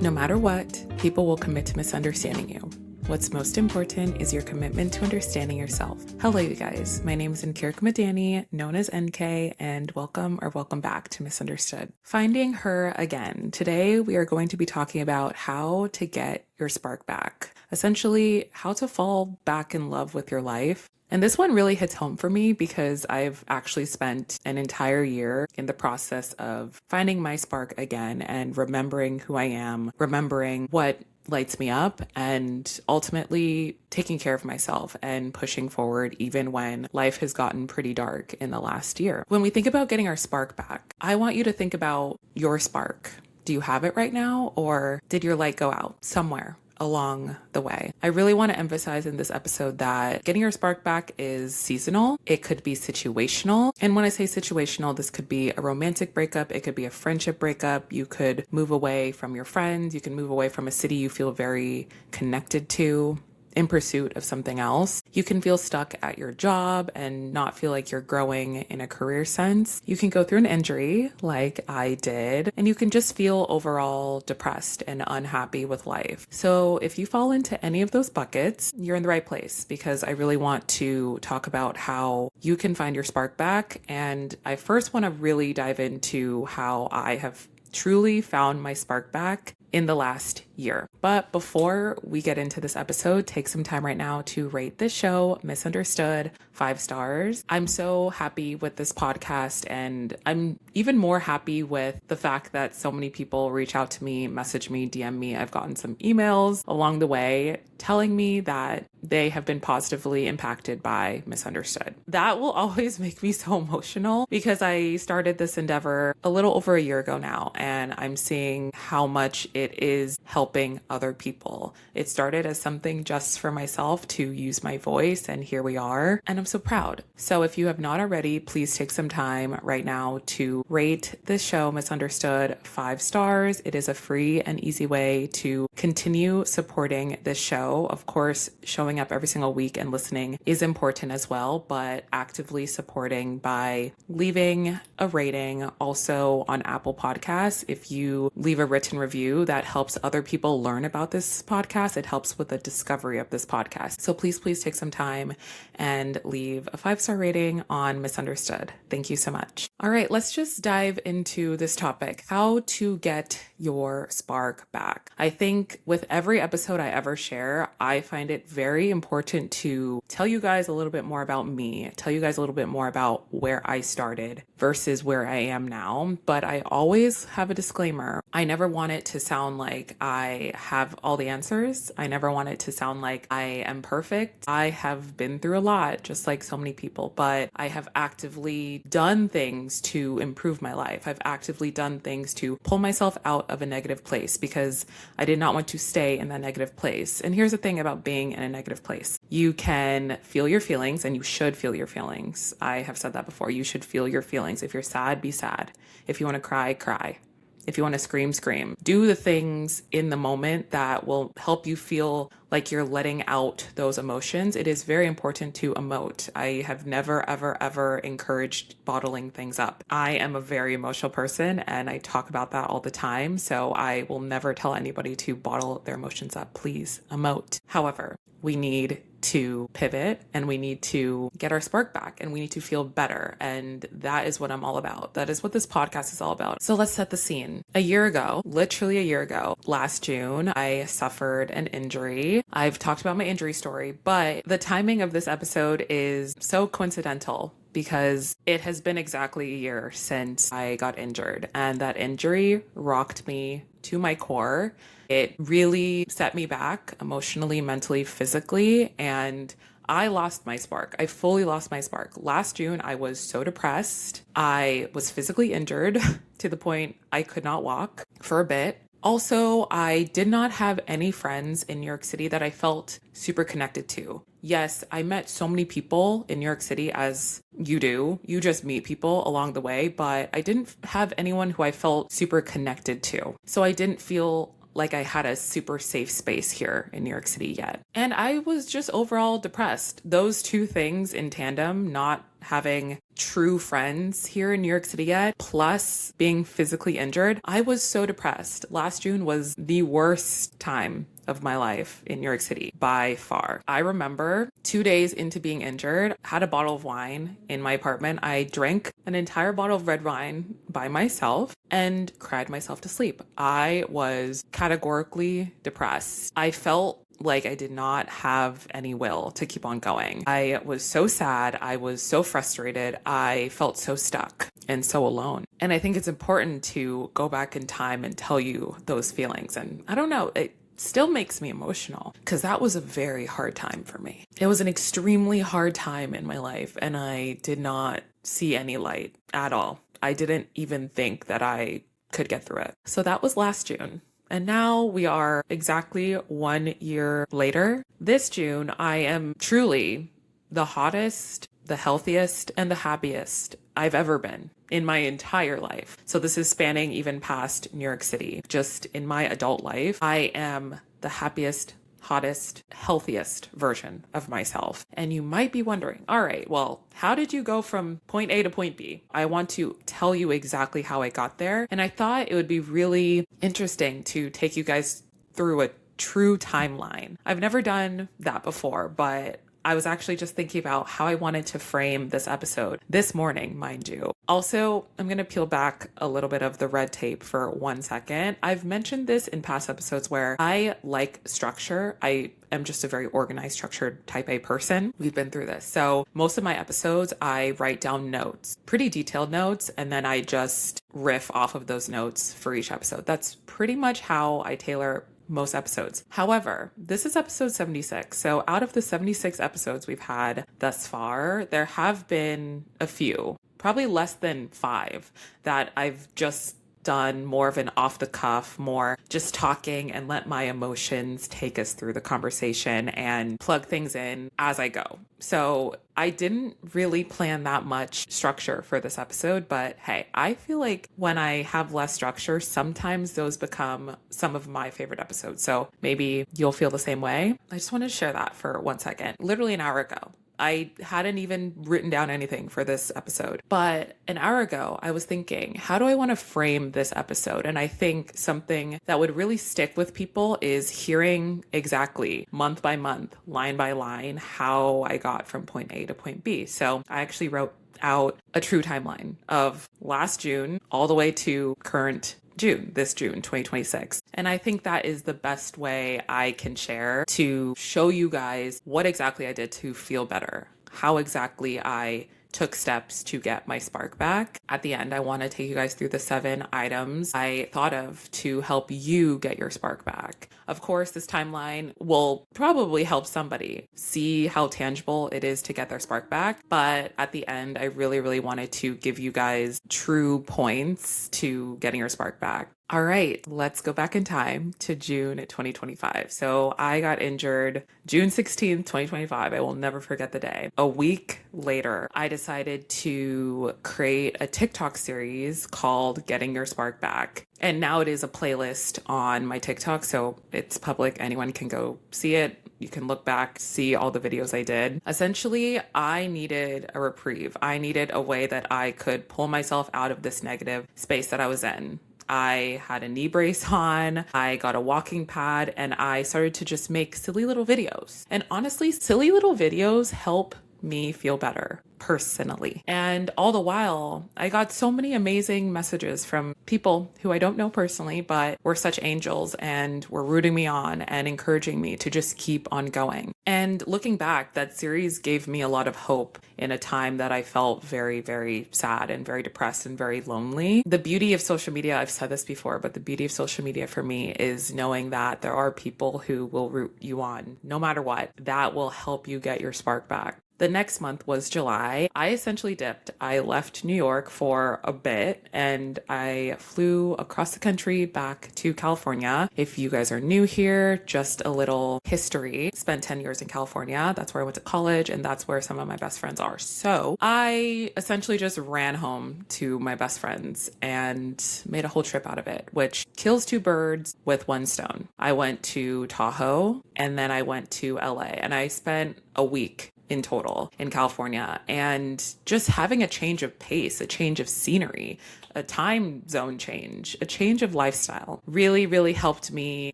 No matter what, people will commit to misunderstanding you. What's most important is your commitment to understanding yourself. Hello, you guys. My name is Nkirk Madani, known as NK, and welcome back to Misunderstood. Finding her again. Today, we are going to be talking about how to get your spark back. Essentially, how to fall back in love with your life. And this one really hits home for me because I've actually spent an entire year in the process of finding my spark again and remembering who I am, remembering what lights me up, and ultimately taking care of myself and pushing forward even when life has gotten pretty dark in the last year. When we think about getting our spark back, I want you to think about your spark. Do you have it right now, or did your light go out somewhere along the way? I really want to emphasize in this episode that getting your spark back is seasonal. It could be situational. And when I say situational, this could be a romantic breakup. It could be a friendship breakup. You could move away from your friends. You can move away from a city you feel very connected to in pursuit of something else. You can feel stuck at your job and not feel like you're growing in a career sense. You can go through an injury like I did, and you can just feel overall depressed and unhappy with life. So if you fall into any of those buckets, you're in the right place, because I really want to talk about how you can find your spark back. And I first want to really dive into how I have truly found my spark back in the last year. But before we get into this episode, take some time right now to rate this show, Misunderstood, 5 stars. I'm so happy with this podcast, and I'm even more happy with the fact that so many people reach out to me, message me, DM me. I've gotten some emails along the way telling me that they have been positively impacted by Misunderstood. That will always make me so emotional, because I started this endeavor a little over a year ago now, and I'm seeing how much it is helping other people. It started as something just for myself to use my voice, and here we are, and I'm so proud. So if you have not already, please take some time right now to rate this show, Misunderstood, 5 stars. It is a free and easy way to continue supporting this show. Of course, showing up every single week and listening is important as well, but actively supporting by leaving a rating. Also on Apple Podcasts, if you leave a written review, that helps other people learn about this podcast. It helps with the discovery of this podcast. So please take some time and leave a 5-star rating on Misunderstood. Thank you so much. All right, let's just dive into this topic, how to get your spark back. I think with every episode I ever share, I find it very important to tell you guys a little bit more about me, tell you guys a little bit more about where I started versus where I am now. But I always have a disclaimer. I never want it to sound like I have all the answers. I never want it to sound like I am perfect. I have been through a lot, just like so many people, but I have actively done things to improve my life. I've actively done things to pull myself out of a negative place, because I did not want to stay in that negative place. And here's the thing about being in a negative place. You can feel your feelings, and you should feel your feelings. I have said that before. You should feel your feelings. If you're sad, be sad. If you want to cry, cry. If you want to scream, scream. Do the things in the moment that will help you feel like you're letting out those emotions. It is very important to emote. I have never, ever encouraged bottling things up. I am a very emotional person, and I talk about that all the time. So I will never tell anybody to bottle their emotions up. Please emote. However, we need to pivot, and we need to get our spark back, and we need to feel better. And that is what I'm all about. That is what this podcast is all about. So let's set the scene. A year ago, literally a year ago, last June, I suffered an injury. I've talked about my injury story, but the timing of this episode is so coincidental, because it has been exactly a year since I got injured, and that injury rocked me to my core. It really set me back emotionally, mentally, physically, and I lost my spark. I fully lost my spark. Last June, I was so depressed. I was physically injured to the point I could not walk for a bit. Also, I did not have any friends in New York City that I felt super connected to. Yes, I met so many people in New York City, as you do. You just meet people along the way, but I didn't have anyone who I felt super connected to. So I didn't feel like I had a super safe space here in New York City yet. And I was just overall depressed. Those two things in tandem, not having true friends here in New York City yet, plus being physically injured, I was so depressed. Last June was the worst time of my life in New York City by far. I remember 2 days into being injured, had a bottle of wine in my apartment. I drank an entire bottle of red wine by myself and cried myself to sleep. I was categorically depressed. I felt like I did not have any will to keep on going. I was so sad. I was so frustrated. I felt so stuck and so alone. And I think it's important to go back in time and tell you those feelings. And I don't know, it still makes me emotional because that was a very hard time for me. It was an extremely hard time in my life, and I did not see any light at all. I didn't even think that I could get through it. So that was last June. And now we are exactly 1 year later. This June, I am truly the hottest, the healthiest, and the happiest I've ever been in my entire life. So this is spanning even past New York City. Just in my adult life, I am the happiest, hottest, healthiest version of myself. And you might be wondering, all right, well, how did you go from point A to point B? I want to tell you exactly how I got there. And I thought it would be really interesting to take you guys through a true timeline. I've never done that before, but I was actually just thinking about how I wanted to frame this episode this morning, mind you. Also, I'm going to peel back a little bit of the red tape for 1 second. I've mentioned this in past episodes where I like structure. I am just a very organized, structured type A person. We've been through this. So most of my episodes, I write down notes, pretty detailed notes, and then I just riff off of those notes for each episode. That's pretty much how I tailor most episodes. However, this is episode 76. So out of the 76 episodes we've had thus far, there have been a few, probably less than 5, that I've just done more of an off the cuff, more just talking and let my emotions take us through the conversation and plug things in as I go. So I didn't really plan that much structure for this episode, but hey, I feel like when I have less structure, sometimes those become some of my favorite episodes. So maybe you'll feel the same way. I just wanted to share that for 1 second, literally an hour ago. I hadn't even written down anything for this episode, but an hour ago I was thinking, how do I want to frame this episode? And I think something that would really stick with people is hearing exactly month by month, line by line, how I got from point A to point B. So I actually wrote out a true timeline of last June all the way to current June, this June 2026. And I think that is the best way I can share to show you guys what exactly I did to feel better, how exactly I took steps to get my spark back. At the end, I want to take you guys through the 7 items I thought of to help you get your spark back. Of course, this timeline will probably help somebody see how tangible it is to get their spark back. But at the end, I really, really wanted to give you guys true points to getting your spark back. All right, let's go back in time to June 2025. So I got injured June 16th, 2025. I will never forget the day. A week later, I decided to create a TikTok series called Getting Your Spark Back. And now it is a playlist on my TikTok, so it's public. Anyone can go see it. You can look back, see all the videos I did. Essentially, I needed a reprieve. I needed a way that I could pull myself out of this negative space that I was in. I had a knee brace on, I got a walking pad, and I started to just make silly little videos. And honestly, silly little videos help me feel better personally. And all the while, I got so many amazing messages from people who I don't know personally, but were such angels and were rooting me on and encouraging me to just keep on going. And looking back, that series gave me a lot of hope in a time that I felt very, very sad and very depressed and very lonely. The beauty of social media, I've said this before, but the beauty of social media for me is knowing that there are people who will root you on no matter what. That will help you get your spark back. The next month was July. I essentially dipped. I left New York for a bit and I flew across the country back to California. If you guys are new here, just a little history. Spent 10 years in California. That's where I went to college and that's where some of my best friends are. So I essentially just ran home to my best friends and made a whole trip out of it, which kills two birds with one stone. I went to Tahoe and then I went to LA and I spent a week in total in California, and just having a change of pace, a change of scenery, a time zone change, a change of lifestyle really, really helped me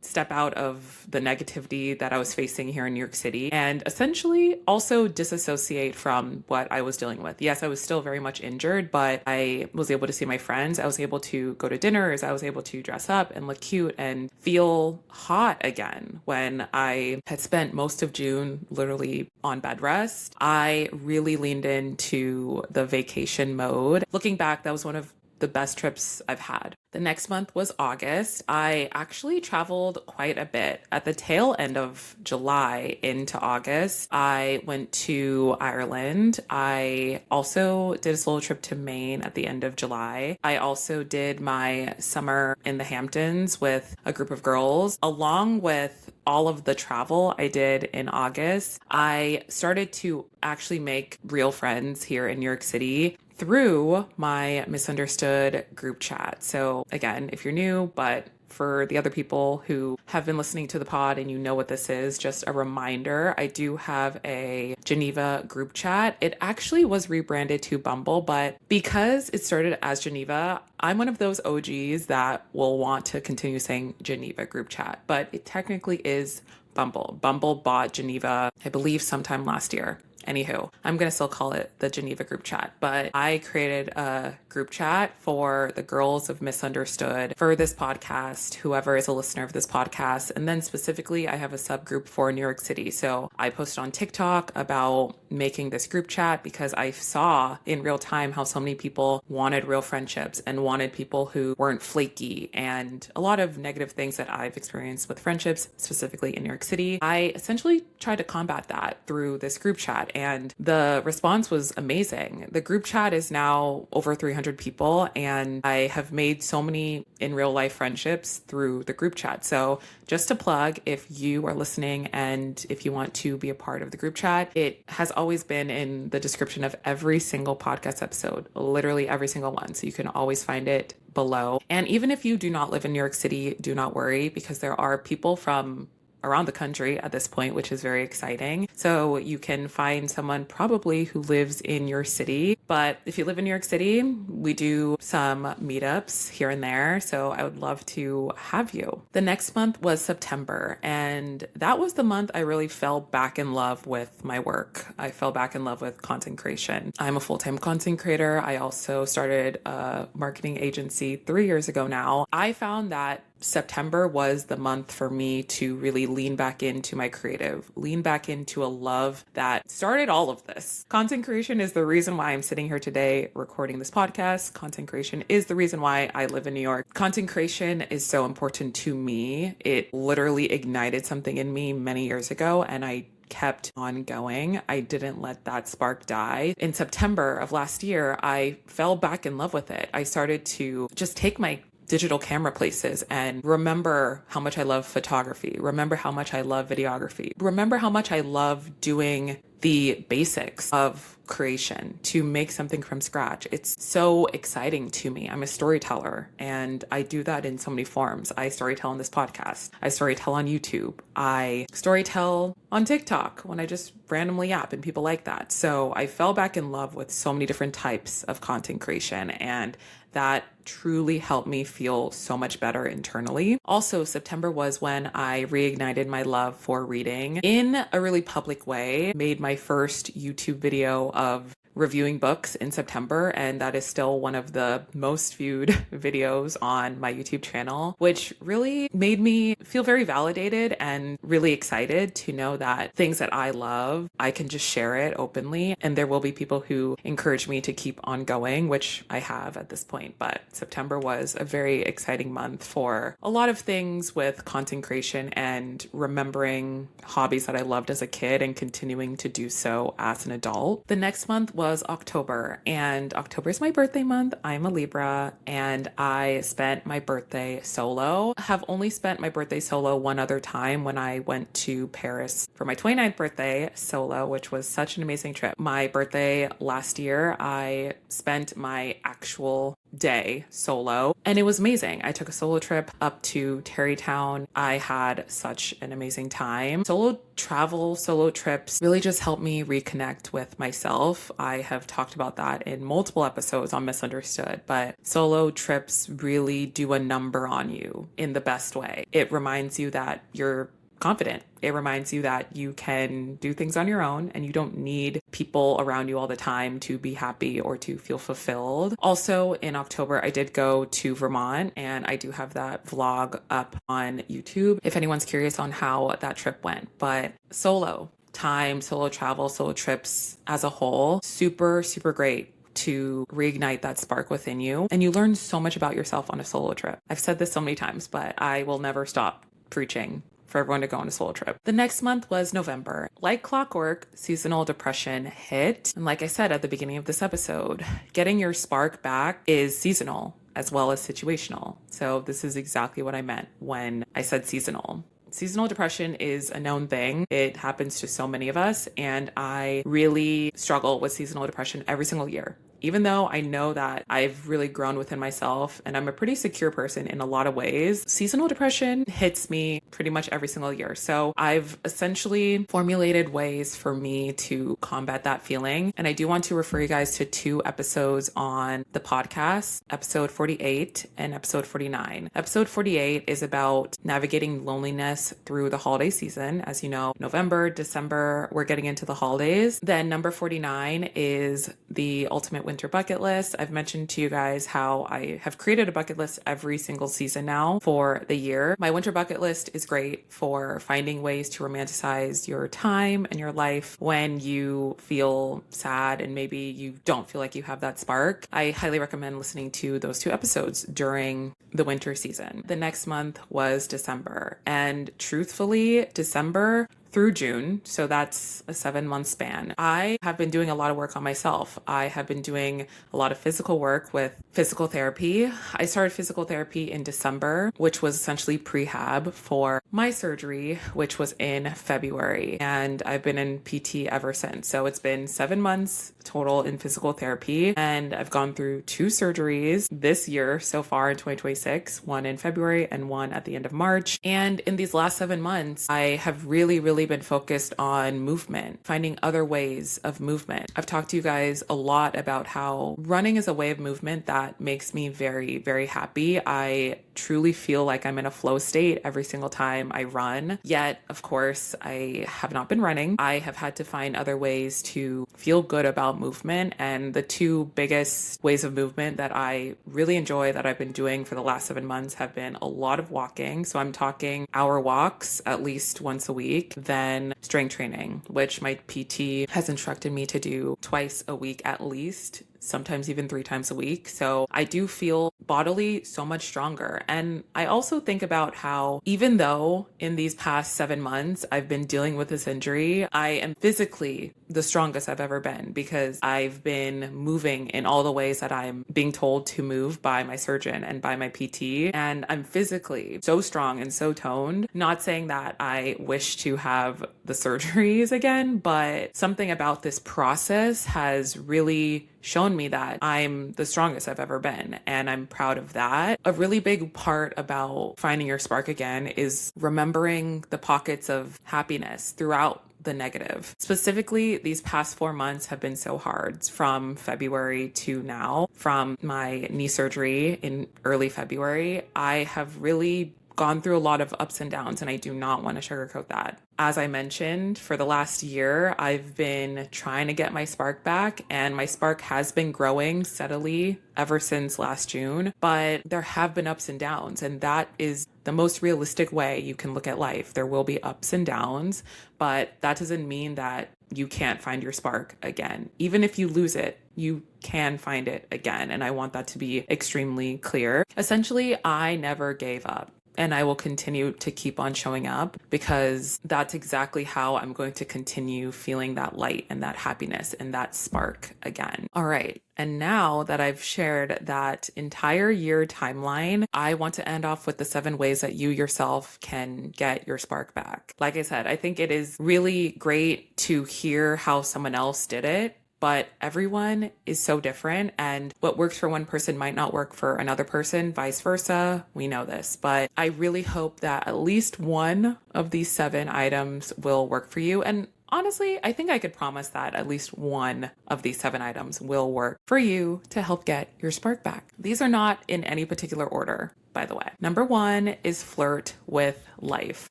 step out of the negativity that I was facing here in New York City and essentially also disassociate from what I was dealing with. Yes, I was still very much injured, but I was able to see my friends. I was able to go to dinners. I was able to dress up and look cute and feel hot again. When I had spent most of June literally on bed rest, I really leaned into the vacation mode. Looking back, that was one of the best trips I've had. The next month was August. I actually traveled quite a bit. At the tail end of July into August, I went to Ireland. I also did a solo trip to Maine at the end of July. I also did my summer in the Hamptons with a group of girls. Along with all of the travel I did in August, I started to actually make real friends here in New York City through my Misunderstood group chat. So again, if you're new, but for the other people who have been listening to the pod and you know what this is, just a reminder, I do have a Geneva group chat. It actually was rebranded to Bumble, but because it started as Geneva, I'm one of those OGs that will want to continue saying Geneva group chat, but it technically is Bumble. Bumble bought Geneva, I believe, sometime last year. Anywho, I'm going to still call it the Geneva group chat, but I created a group chat for the girls of Misunderstood for this podcast, whoever is a listener of this podcast. And then specifically, I have a subgroup for New York City. So I posted on TikTok about making this group chat because I saw in real time how so many people wanted real friendships and wanted people who weren't flaky and a lot of negative things that I've experienced with friendships, specifically in New York City. I essentially tried to combat that through this group chat. And the response was amazing. The group chat is now over 300 people, and I have made so many in real life friendships through the group chat. So just to plug, if you are listening and if you want to be a part of the group chat, it has always been in the description of every single podcast episode, literally every single one. So you can always find it below. And even if you do not live in New York City, do not worry, because there are people from around the country at this point, which is very exciting. So you can find someone probably who lives in your city. But if you live in New York City, we do some meetups here and there. So I would love to have you. The next month was September. And that was the month I really fell back in love with my work. I fell back in love with content creation. I'm a full-time content creator. I also started a marketing agency 3 years ago now. I found that September was the month for me to really lean back into my creative, lean back into a love that started all of this. Content creation is the reason why I'm sitting here today recording this podcast. Content creation is the reason why I live in New York. Content creation is so important to me. It literally ignited something in me many years ago, and I kept on going. I didn't let that spark die. In September of last year, I fell back in love with it. I started to just take my digital camera places and remember how much I love photography, remember how much I love videography, remember how much I love doing the basics of creation, to make something from scratch. It's so exciting to me. I'm a storyteller and I do that in so many forms. I storytell on this podcast. I storytell on YouTube. I storytell on TikTok when I just randomly yap and people like that. So I fell back in love with so many different types of content creation, and that truly helped me feel so much better internally. Also, September was when I reignited my love for reading in a really public way, made my first YouTube video of reviewing books in September, and that is still one of the most viewed videos on my YouTube channel, which really made me feel very validated and really excited to know that things that I love, I can just share it openly. And there will be people who encourage me to keep on going, which I have at this point. But September was a very exciting month for a lot of things with content creation and remembering hobbies that I loved as a kid and continuing to do so as an adult. The next month was October, and October is my birthday month. I'm a Libra, and I spent my birthday solo. I have only spent my birthday solo one other time when I went to Paris for my 29th birthday solo, which was such an amazing trip. My birthday last year, I spent my actual day solo, and it was amazing. I took a solo trip up to Terrytown. I had such an amazing time. Solo travel, solo trips really just helped me reconnect with myself. I have talked about that in multiple episodes on Misunderstood, but solo trips really do a number on you in the best way. It reminds you that you're confident. It reminds you that you can do things on your own and you don't need people around you all the time to be happy or to feel fulfilled. Also in October, I did go to Vermont, and I do have that vlog up on YouTube if anyone's curious on how that trip went. But solo time, solo travel, solo trips as a whole, super, super great to reignite that spark within you. And you learn so much about yourself on a solo trip. I've said this so many times, but I will never stop preaching for everyone to go on a solo trip. The next month was November. Like clockwork, seasonal depression hit. And like I said at the beginning of this episode, getting your spark back is seasonal as well as situational. So this is exactly what I meant when I said seasonal. Seasonal depression is a known thing. It happens to so many of us, and I really struggle with seasonal depression every single year. Even though I know that I've really grown within myself and I'm a pretty secure person in a lot of ways, seasonal depression hits me pretty much every single year. So I've essentially formulated ways for me to combat that feeling. And I do want to refer you guys to 2 episodes on the podcast, episode 48 and episode 49. Episode 48 is about navigating loneliness through the holiday season. As you know, November, December, we're getting into the holidays. Then number 49 is the ultimate winter bucket list. I've mentioned to you guys how I have created a bucket list every single season now for the year. My winter bucket list is great for finding ways to romanticize your time and your life when you feel sad and maybe you don't feel like you have that spark. I highly recommend listening to those 2 episodes during the winter season. The next month was December, and truthfully, December through June, so that's a 7-month span, I have been doing a lot of work on myself. I have been doing a lot of physical work with physical therapy. I started physical therapy in December, which was essentially prehab for my surgery, which was in February. And I've been in PT ever since. So it's been 7 months total in physical therapy. And I've gone through 2 surgeries this year so far in 2026, one in February and one at the end of March. And in these last 7 months, I have really been focused on movement, finding other ways of movement. I've talked to you guys a lot about how running is a way of movement that makes me very, very happy. I truly feel like I'm in a flow state every single time I run. Yet, of course, I have not been running. I have had to find other ways to feel good about movement. And the 2 biggest ways of movement that I really enjoy that I've been doing for the last 7 months have been a lot of walking. So I'm talking hour walks at least once a week, then strength training, which my PT has instructed me to do twice a week at least, sometimes even 3 times a week. So I do feel bodily so much stronger. And I also think about how even though in these past 7 months I've been dealing with this injury, I am physically the strongest I've ever been because I've been moving in all the ways that I'm being told to move by my surgeon and by my PT. And I'm physically so strong and so toned. Not saying that I wish to have the surgeries again, but something about this process has really shown me that I'm the strongest I've ever been, and I'm proud of that. A really big part about finding your spark again is remembering the pockets of happiness throughout the negative. Specifically, these past 4 months have been so hard from February to now. From my knee surgery in early February, I have really gone through a lot of ups and downs, and I do not want to sugarcoat that. As I mentioned, for the last year, I've been trying to get my spark back, and my spark has been growing steadily ever since last June, but there have been ups and downs, and that is the most realistic way you can look at life. There will be ups and downs, but that doesn't mean that you can't find your spark again. Even if you lose it, you can find it again. And I want that to be extremely clear. Essentially, I never gave up. And I will continue to keep on showing up because that's exactly how I'm going to continue feeling that light and that happiness and that spark again. All right. And now that I've shared that entire year timeline, I want to end off with the 7 ways that you yourself can get your spark back. Like I said, I think it is really great to hear how someone else did it. But everyone is so different, and what works for one person might not work for another person, vice versa. We know this, but I really hope that at least one of these 7 items will work for you. And honestly, I think I could promise that at least one of these 7 items will work for you to help get your spark back. These are not in any particular order, by the way. Number 1 is flirt with life.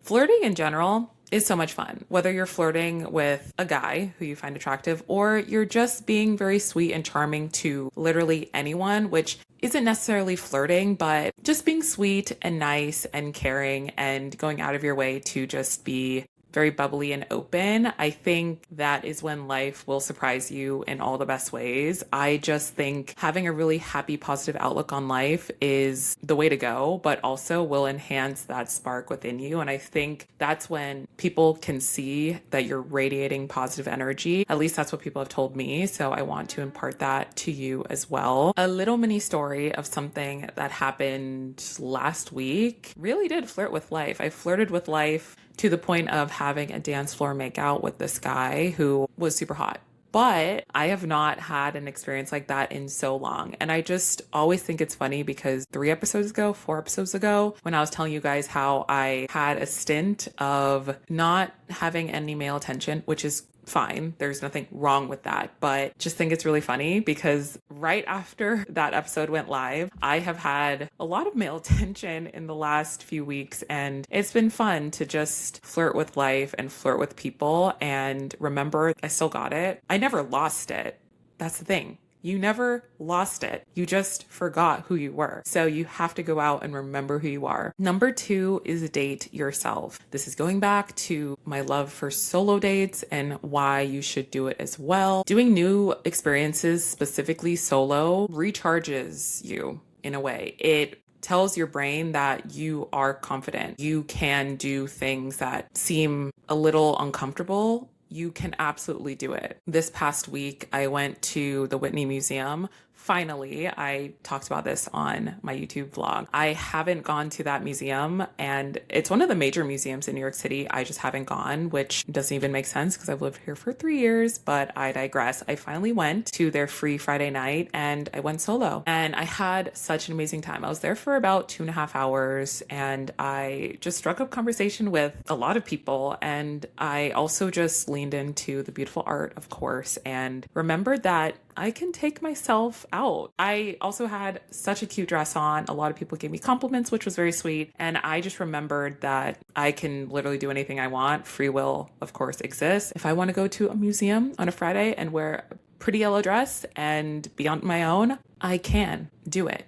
Flirting in general is so much fun. Whether you're flirting with a guy who you find attractive or you're just being very sweet and charming to literally anyone, which isn't necessarily flirting, but just being sweet and nice and caring and going out of your way to just be very bubbly and open. I think that is when life will surprise you in all the best ways. I just think having a really happy, positive outlook on life is the way to go, but also will enhance that spark within you. And I think that's when people can see that you're radiating positive energy. At least that's what people have told me. So I want to impart that to you as well. A little mini story of something that happened last week really did flirt with life. I flirted with life to the point of having a dance floor makeout with this guy who was super hot. But I have not had an experience like that in so long. And I just always think it's funny because 4 episodes ago, when I was telling you guys how I had a stint of not having any male attention, which is fine. There's nothing wrong with that, but just think it's really funny because right after that episode went live, I have had a lot of male attention in the last few weeks, and it's been fun to just flirt with life and flirt with people and remember I still got it. I never lost it. That's the thing. You never lost it. You just forgot who you were. So you have to go out and remember who you are. Number 2 is date yourself. This is going back to my love for solo dates and why you should do it as well. Doing new experiences, specifically solo, recharges you in a way. It tells your brain that you are confident. You can do things that seem a little uncomfortable. You can absolutely do it. This past week, I went to the Whitney Museum. Finally, I talked about this on my YouTube vlog. I haven't gone to that museum, and it's one of the major museums in New York City. I just haven't gone, which doesn't even make sense because I've lived here for 3 years, but I digress. I finally went to their free Friday night and I went solo, and I had such an amazing time. I was there for about 2.5 hours, and I just struck up conversation with a lot of people, and I also just leaned into the beautiful art, of course, and remembered that I can take myself out. I also had such a cute dress on. A lot of people gave me compliments, which was very sweet. And I just remembered that I can literally do anything I want. Free will, of course, exists. If I want to go to a museum on a Friday and wear a pretty yellow dress and be on my own, I can do it.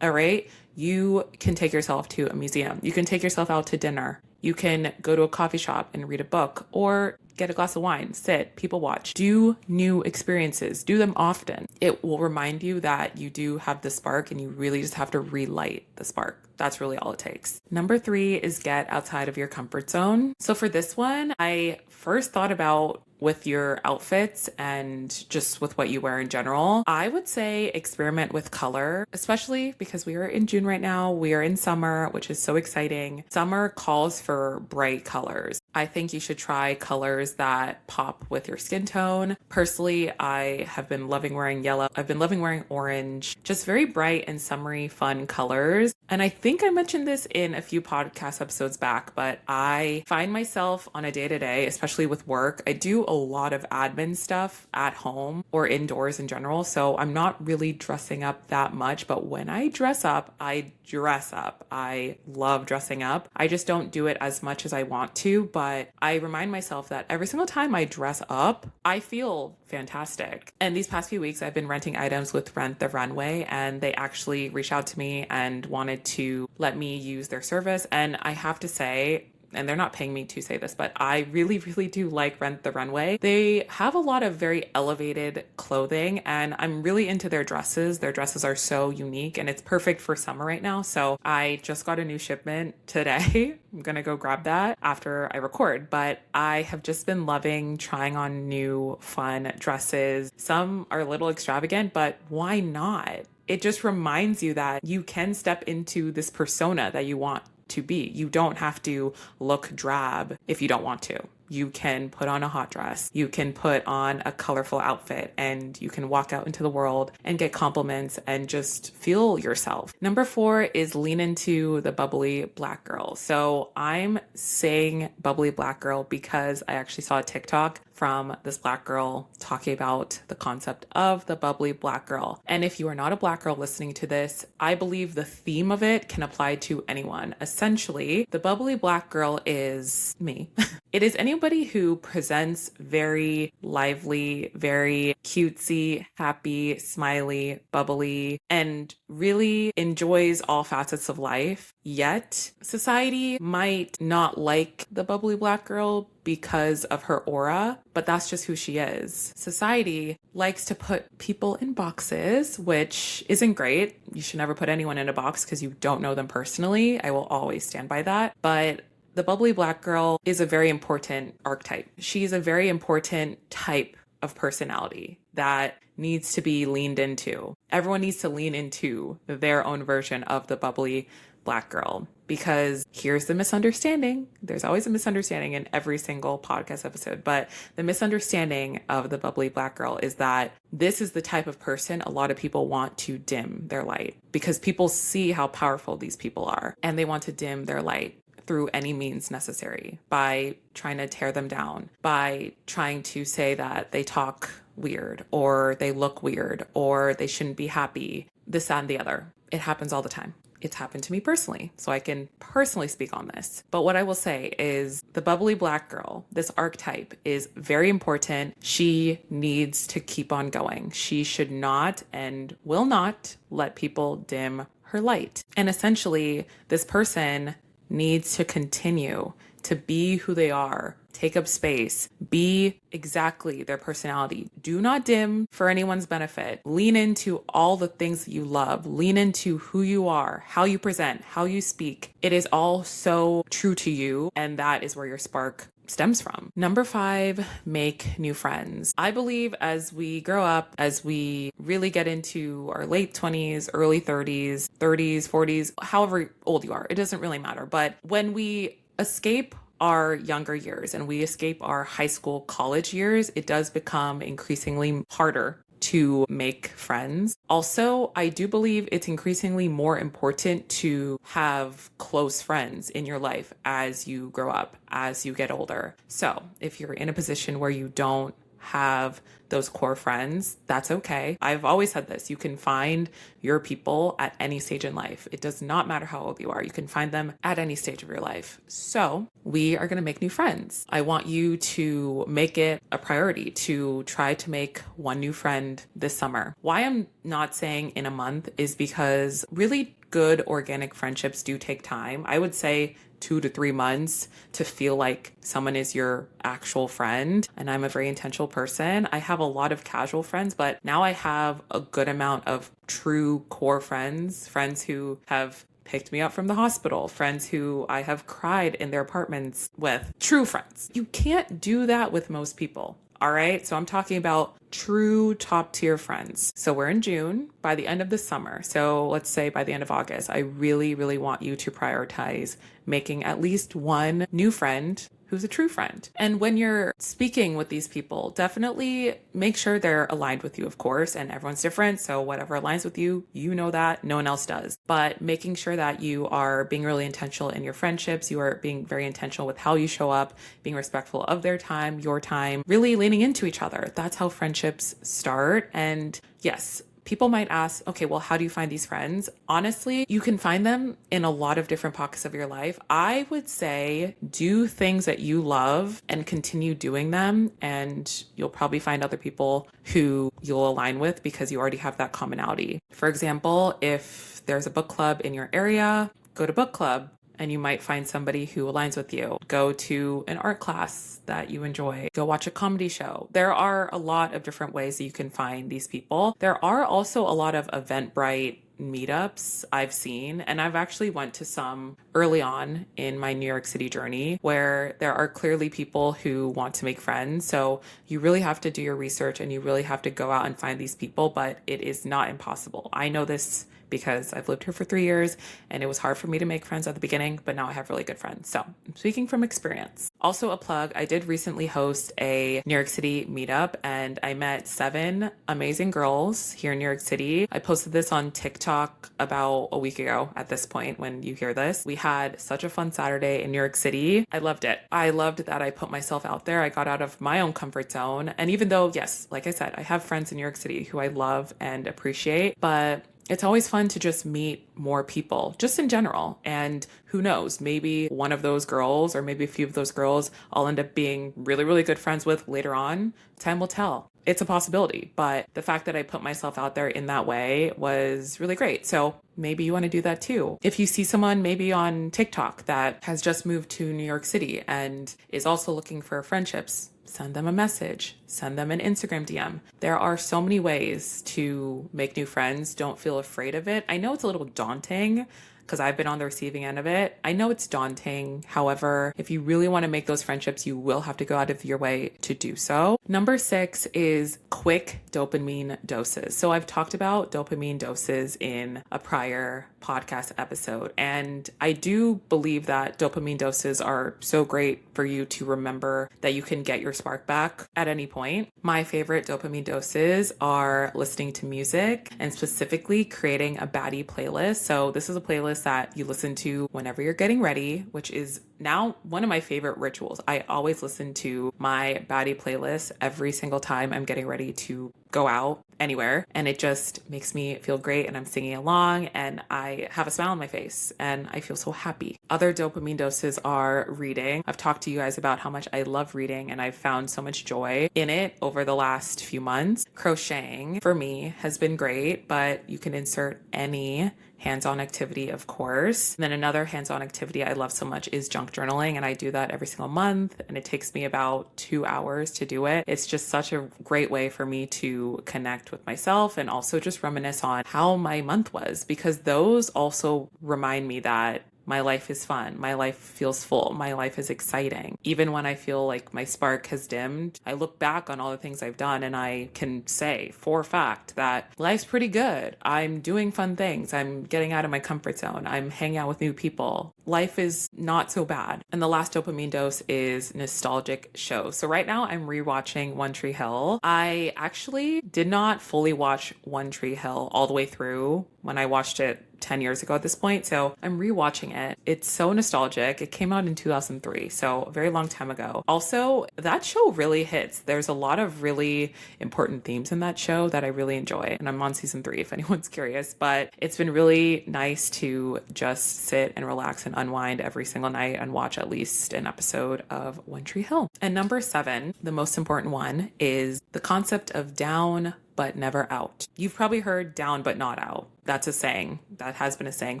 All right? You can take yourself to a museum. You can take yourself out to dinner. You can go to a coffee shop and read a book or get a glass of wine, sit, people watch, do new experiences, do them often. It will remind you that you do have the spark and you really just have to relight the spark. That's really all it takes. Number 3 is get outside of your comfort zone. So for this one, I first thought about with your outfits and just with what you wear in general. I would say experiment with color, especially because we are in June right now. We are in summer, which is so exciting. Summer calls for bright colors. I think you should try colors that pop with your skin tone. Personally, I have been loving wearing yellow. I've been loving wearing orange, just very bright and summery, fun colors. And I think I mentioned this in a few podcast episodes back, but I find myself on a day-to-day, especially with work, I do a lot of admin stuff at home or indoors in general. So I'm not really dressing up that much, but when I dress up, I dress up. I love dressing up. I just don't do it as much as I want to, but I remind myself that every single time I dress up, I feel fantastic. And these past few weeks, I've been renting items with Rent the Runway, and they actually reached out to me and wanted to let me use their service. And I have to say, and they're not paying me to say this, but I really, really do like Rent the Runway. They have a lot of very elevated clothing, and I'm really into their dresses. Their dresses are so unique, and it's perfect for summer right now. So I just got a new shipment today. I'm gonna go grab that after I record, but I have just been loving trying on new fun dresses. Some are a little extravagant, but why not? It just reminds you that you can step into this persona that you want to be. You don't have to look drab if you don't want to. You can put on a hot dress. You can put on a colorful outfit, and you can walk out into the world and get compliments and just feel yourself. Number 4 is lean into the bubbly black girl. So I'm saying bubbly black girl because I actually saw a TikTok from this black girl talking about the concept of the bubbly black girl. And if you are not a black girl listening to this, I believe the theme of it can apply to anyone. Essentially, the bubbly black girl is me. It is anybody who presents very lively, very cutesy, happy, smiley, bubbly, and really enjoys all facets of life. Yet, society might not like the bubbly black girl because of her aura, but that's just who she is. Society likes to put people in boxes, which isn't great. You should never put anyone in a box because you don't know them personally. I will always stand by that. But the bubbly black girl is a very important archetype. She's a very important type of personality that needs to be leaned into. Everyone needs to lean into their own version of the bubbly black girl, because here's the misunderstanding. There's always a misunderstanding in every single podcast episode, but the misunderstanding of the bubbly black girl is that this is the type of person a lot of people want to dim their light, because people see how powerful these people are and they want to dim their light through any means necessary, by trying to tear them down, by trying to say that they talk weird or they look weird or they shouldn't be happy, this, that, and the other. It happens all the time. It's happened to me personally, so I can personally speak on this. But what I will say is the bubbly black girl, this archetype, is very important. She needs to keep on going. She should not and will not let people dim her light. And essentially, this person needs to continue to be who they are, take up space, be exactly their personality. Do not dim for anyone's benefit. Lean into all the things that you love. Lean into who you are, how you present, how you speak. It is all so true to you, and that is where your spark stems from. Number 5, make new friends. I believe as we grow up, as we really get into our late 20s, early 30s, 30s, 40s, however old you are, it doesn't really matter. But when we escape our younger years and we escape our high school, college years, it does become increasingly harder to make friends. Also, I do believe it's increasingly more important to have close friends in your life as you grow up, as you get older. So if you're in a position where you don't have those core friends, that's okay. I've always said this. You can find your people at any stage in life. It does not matter how old you are. You can find them at any stage of your life. So we are going to make new friends. I want you to make it a priority to try to make one new friend this summer. Why I'm not saying in a month is because really good organic friendships do take time. I would say 2 to 3 months to feel like someone is your actual friend. And I'm a very intentional person. I have a lot of casual friends, but now I have a good amount of true core friends, friends who have picked me up from the hospital, friends who I have cried in their apartments with, true friends. You can't do that with most people. All right. So I'm talking about true top tier friends. So we're in June. By the end of the summer, so let's say by the end of August, I really, really want you to prioritize making at least one new friend who's a true friend. And when you're speaking with these people, definitely make sure they're aligned with you, of course, and everyone's different. So whatever aligns with you, you know that no one else does. But making sure that you are being really intentional in your friendships, you are being very intentional with how you show up, being respectful of their time, your time, really leaning into each other. That's how friendships start. And yes, people might ask, okay, well, how do you find these friends? Honestly, you can find them in a lot of different pockets of your life. I would say do things that you love and continue doing them, and you'll probably find other people who you'll align with because you already have that commonality. For example, if there's a book club in your area, go to book club. And you might find somebody who aligns with you. Go to an art class that you enjoy. Go watch a comedy show. There are a lot of different ways that you can find these people. There are also a lot of Eventbrite meetups I've seen, and I've actually went to some early on in my New York City journey where there are clearly people who want to make friends. So you really have to do your research and you really have to go out and find these people, but it is not impossible. I know this because I've lived here for 3 years and it was hard for me to make friends at the beginning, but now I have really good friends. So I'm speaking from experience. Also a plug, I did recently host a New York City meetup and I met 7 amazing girls here in New York City. I posted this on TikTok about a week ago at this point when you hear this. We had such a fun Saturday in New York City. I loved it. I loved that I put myself out there. I got out of my own comfort zone. And even though, yes, like I said, I have friends in New York City who I love and appreciate, but it's always fun to just meet more people, just in general. And who knows, maybe one of those girls or maybe a few of those girls I'll end up being really, really good friends with later on. Time will tell. It's a possibility, but the fact that I put myself out there in that way was really great. So maybe you want to do that too. If you see someone maybe on TikTok that has just moved to New York City and is also looking for friendships, send them a message, send them an Instagram DM. There are so many ways to make new friends. Don't feel afraid of it. I know it's a little daunting because I've been on the receiving end of it. I know it's daunting. However, if you really want to make those friendships, you will have to go out of your way to do so. Number 6 is quick dopamine doses. So I've talked about dopamine doses in a prior podcast episode, and I do believe that dopamine doses are so great for you to remember that you can get your spark back at any point. My favorite dopamine doses are listening to music and specifically creating a baddie playlist. So this is a playlist that you listen to whenever you're getting ready, which is now one of my favorite rituals. I always listen to my baddie playlist every single time I'm getting ready to go out anywhere, and it just makes me feel great, and I'm singing along and I have a smile on my face and I feel so happy. Other dopamine doses are reading. I've talked to you guys about how much I love reading and I've found so much joy in it over the last few months. Crocheting for me has been great, but you can insert any hands-on activity, of course. And then another hands-on activity I love so much is junk journaling, and I do that every single month, and it takes me about 2 hours to do it. It's just such a great way for me to connect with myself and also just reminisce on how my month was, because those also remind me that my life is fun. My life feels full. My life is exciting. Even when I feel like my spark has dimmed, I look back on all the things I've done and I can say for a fact that life's pretty good. I'm doing fun things. I'm getting out of my comfort zone. I'm hanging out with new people. Life is not so bad. And the last dopamine dose is nostalgic shows. So right now I'm rewatching One Tree Hill. I actually did not fully watch One Tree Hill all the way through when I watched it 10 years ago at this point. So I'm rewatching it. It's so nostalgic. It came out in 2003, so a very long time ago. Also, that show really hits. There's a lot of really important themes in that show that I really enjoy. And I'm on season 3 if anyone's curious, but it's been really nice to just sit and relax and unwind every single night and watch at least an episode of One Tree Hill. And number 7, the most important one, is the concept of down but never out. You've probably heard down but not out. That's a saying. That has been a saying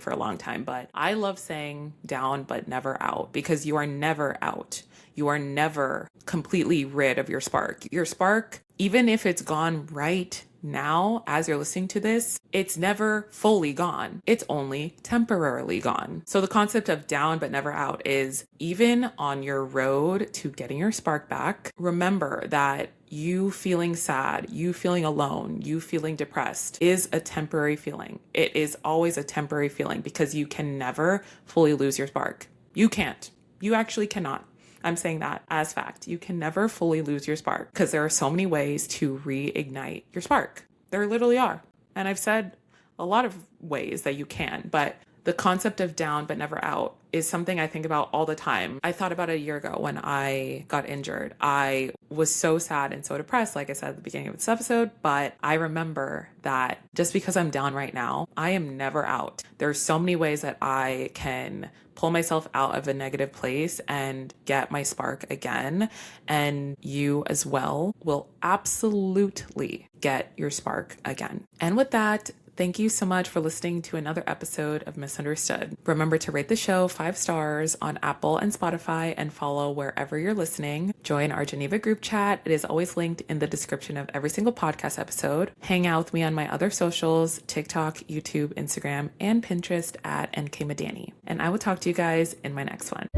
for a long time, but I love saying down but never out because you are never out. You are never completely rid of your spark. Your spark, even if it's gone right now, as you're listening to this, it's never fully gone. It's only temporarily gone. So the concept of down but never out is even on your road to getting your spark back, remember that you feeling sad, you feeling alone, you feeling depressed is a temporary feeling. It is always a temporary feeling because you can never fully lose your spark. You can't. You actually cannot. I'm saying that as fact. You can never fully lose your spark because there are so many ways to reignite your spark. There literally are. And I've said a lot of ways that you can, but the concept of down but never out is something I think about all the time. I thought about it a year ago when I got injured. I was so sad and so depressed, like I said at the beginning of this episode, but I remember that just because I'm down right now, I am never out. There's so many ways that I can pull myself out of a negative place and get my spark again. And you as well will absolutely get your spark again. And with that, thank you so much for listening to another episode of Misunderstood. Remember to rate the show 5 stars on Apple and Spotify and follow wherever you're listening. Join our Geneva group chat. It is always linked in the description of every single podcast episode. Hang out with me on my other socials, TikTok, YouTube, Instagram, and Pinterest at nkmadani. And I will talk to you guys in my next one.